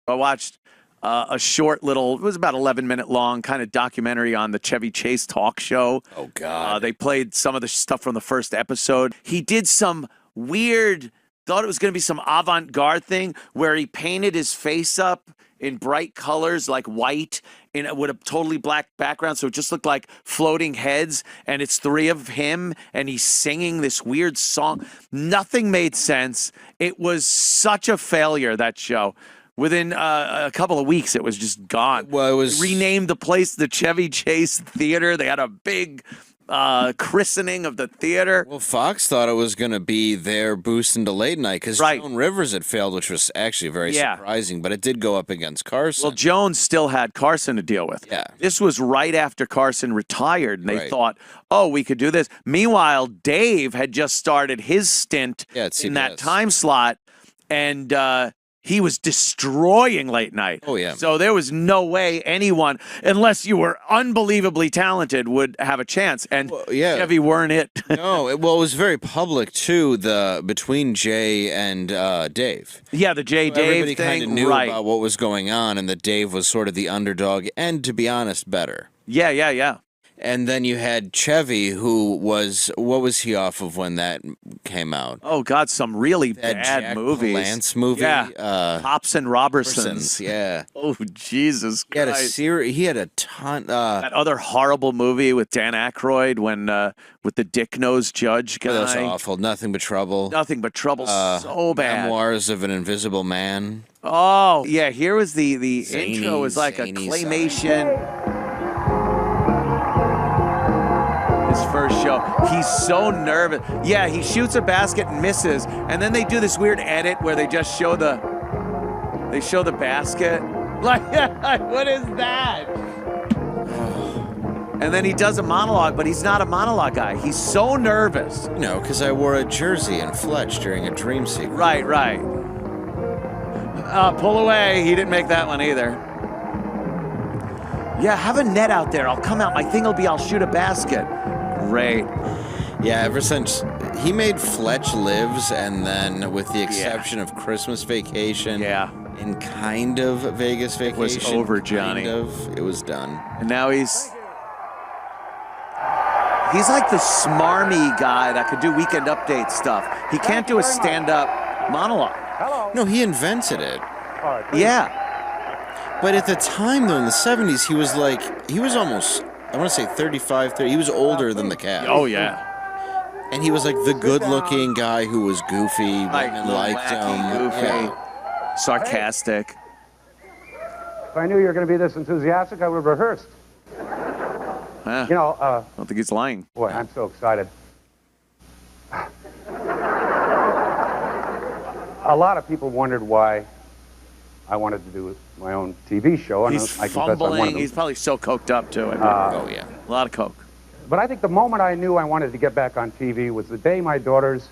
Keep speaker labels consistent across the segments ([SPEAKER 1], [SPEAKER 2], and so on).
[SPEAKER 1] I watched a short little, it was about 11-minute long kind of documentary on the Chevy Chase talk show.
[SPEAKER 2] Oh, God.
[SPEAKER 1] They played some of the stuff from the first episode. He did some weird, thought it was going to be some avant-garde thing where he painted his face up in bright colors like white with a totally black background, so it just looked like floating heads, and it's three of him, and he's singing this weird song. Nothing made sense. It was such a failure, that show. Within a couple of weeks, it was just gone.
[SPEAKER 2] Well, it was
[SPEAKER 1] renamed the place the Chevy Chase Theater. They had a big christening of the theater.
[SPEAKER 2] Well, Fox thought it was going to be their boost into late night because
[SPEAKER 1] Right.
[SPEAKER 2] Joan Rivers had failed, which was actually very surprising, but it did go up against Carson.
[SPEAKER 1] Well, Jones still had Carson to deal with.
[SPEAKER 2] Yeah.
[SPEAKER 1] This was right after Carson retired, and they thought, oh, we could do this. Meanwhile, Dave had just started his stint in that time slot, and he was destroying late night.
[SPEAKER 2] Oh, yeah.
[SPEAKER 1] So there was no way anyone, unless you were unbelievably talented, would have a chance. And Chevy weren't it.
[SPEAKER 2] No, it was very public, too, between Jay and Dave.
[SPEAKER 1] Yeah, the Jay-Dave
[SPEAKER 2] everybody
[SPEAKER 1] thing.
[SPEAKER 2] kind of knew about what was going on, and that Dave was sort of the underdog, and to be honest, better.
[SPEAKER 1] Yeah.
[SPEAKER 2] And then you had Chevy, who was, what was he off of when that came out?
[SPEAKER 1] Oh, God, some really
[SPEAKER 2] that
[SPEAKER 1] bad
[SPEAKER 2] Jack
[SPEAKER 1] movies.
[SPEAKER 2] Palance movie.
[SPEAKER 1] Yeah, Hops and Robertsons.
[SPEAKER 2] Yeah.
[SPEAKER 1] Oh, Jesus Christ.
[SPEAKER 2] He had a ton.
[SPEAKER 1] That other horrible movie with Dan Aykroyd when with the dick-nosed judge guy.
[SPEAKER 2] That was awful. Nothing But Trouble.
[SPEAKER 1] Nothing But Trouble. So bad.
[SPEAKER 2] Memoirs of an Invisible Man.
[SPEAKER 1] Oh, yeah. Here was the
[SPEAKER 2] Zany,
[SPEAKER 1] intro was like a claymation. His first show. He's so nervous. Yeah, he shoots a basket and misses, and then they do this weird edit where they just show the basket. Like, what is that? And then he does a monologue, but he's not a monologue guy. He's so nervous.
[SPEAKER 2] No, because I wore a jersey in Fletch during a dream sequence.
[SPEAKER 1] Right. Pull away. He didn't make that one either. Yeah, have a net out there. I'll come out. My thing will be I'll shoot a basket. Great.
[SPEAKER 2] Yeah, ever since he made Fletch Lives, and then with the exception of Christmas Vacation, and kind of Vegas Vacation,
[SPEAKER 1] it was over, Johnny.
[SPEAKER 2] It was done.
[SPEAKER 1] And now he's like the smarmy guy that could do Weekend Update stuff. He can't do a stand-up monologue.
[SPEAKER 3] Hello.
[SPEAKER 2] No, he invented it.
[SPEAKER 3] All right,
[SPEAKER 1] yeah.
[SPEAKER 2] But at the time, though, in the 70s, he was almost, I want to say 35, 30. He was older than the cat.
[SPEAKER 1] Oh, yeah.
[SPEAKER 2] And he was like the good-looking guy who was goofy, women liked him.
[SPEAKER 1] Goofy, sarcastic.
[SPEAKER 3] If I knew you were going to be this enthusiastic, I would have rehearsed.
[SPEAKER 1] I don't think he's lying.
[SPEAKER 3] Boy, I'm so excited. A lot of people wondered why I wanted to do my own TV show. And
[SPEAKER 1] He's
[SPEAKER 3] I confess I'm one of
[SPEAKER 1] fumbling.
[SPEAKER 3] them.
[SPEAKER 1] He's probably so coked up, too.
[SPEAKER 2] Oh, yeah.
[SPEAKER 1] A lot of coke.
[SPEAKER 3] But I think the moment I knew I wanted to get back on TV was the day my daughters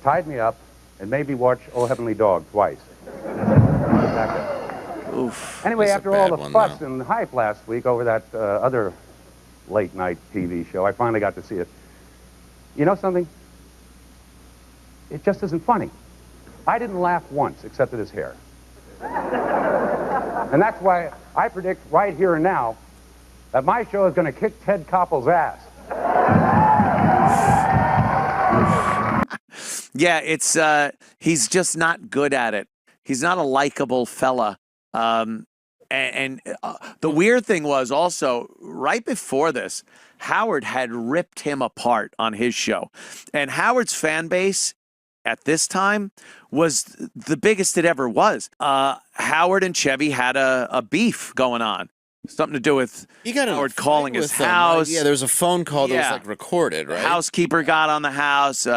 [SPEAKER 3] tied me up and made me watch Oh Heavenly Dog twice.
[SPEAKER 1] Oof.
[SPEAKER 3] Anyway,
[SPEAKER 2] That's
[SPEAKER 3] after all the fuss and hype last week over that other late-night TV show, I finally got to see it. You know something? It just isn't funny. I didn't laugh once, except at his hair. And that's why I predict right here and now that my show is going to kick Ted Koppel's ass.
[SPEAKER 1] Yeah, it's he's just not good at it. He's not a likable fella. The weird thing was also, right before this, Howard had ripped him apart on his show. And Howard's fan base at this time was the biggest it ever was. Howard and Chevy had a beef going on. Something to do with Howard calling his house.
[SPEAKER 2] Yeah, there was a phone call that was like recorded, right?
[SPEAKER 1] The housekeeper got on the house.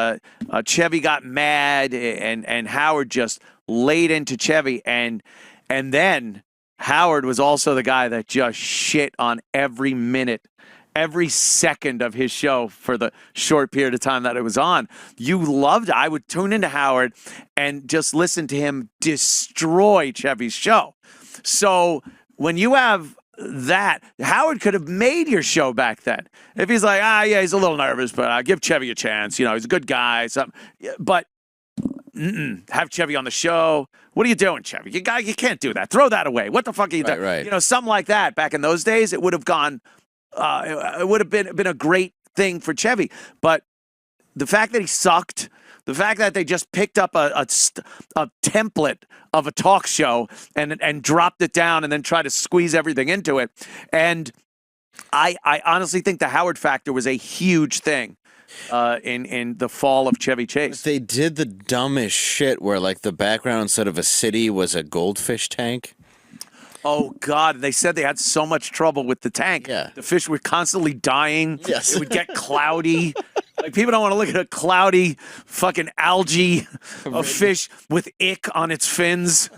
[SPEAKER 1] Chevy got mad, and Howard just laid into Chevy. And then Howard was also the guy that just shit on every minute, every second of his show for the short period of time that it was on. You loved it. I would tune into Howard and just listen to him destroy Chevy's show. So when you have that, Howard could have made your show back then. If he's like, he's a little nervous, but give Chevy a chance. You know, he's a good guy. But have Chevy on the show. What are you doing, Chevy? You can't do that. Throw that away. What the fuck are you doing?
[SPEAKER 2] Right.
[SPEAKER 1] You know, something like that. Back in those days, it would have gone. It would have been a great thing for Chevy. But the fact that he sucked, the fact that they just picked up a template of a talk show and dropped it down and then tried to squeeze everything into it, and I honestly think the Howard factor was a huge thing. In the fall of Chevy Chase.
[SPEAKER 2] They did the dumbest shit where, like, the background instead of a city was a goldfish tank.
[SPEAKER 1] Oh, God. They said they had so much trouble with the tank.
[SPEAKER 2] Yeah.
[SPEAKER 1] The fish were constantly dying.
[SPEAKER 2] Yes.
[SPEAKER 1] It would get cloudy. Like, people don't want to look at a cloudy fucking algae, a fish with ick on its fins.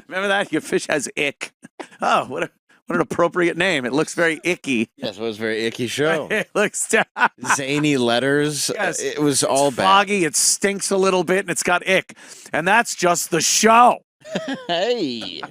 [SPEAKER 1] Remember that? Your fish has ick. Oh, what an appropriate name. It looks very icky.
[SPEAKER 2] Yes, it was a very icky show.
[SPEAKER 1] It looks
[SPEAKER 2] zany letters.
[SPEAKER 1] Yes.
[SPEAKER 2] It was all bad.
[SPEAKER 1] Foggy. It stinks a little bit, and it's got ick. And that's just the show.
[SPEAKER 2] Hey.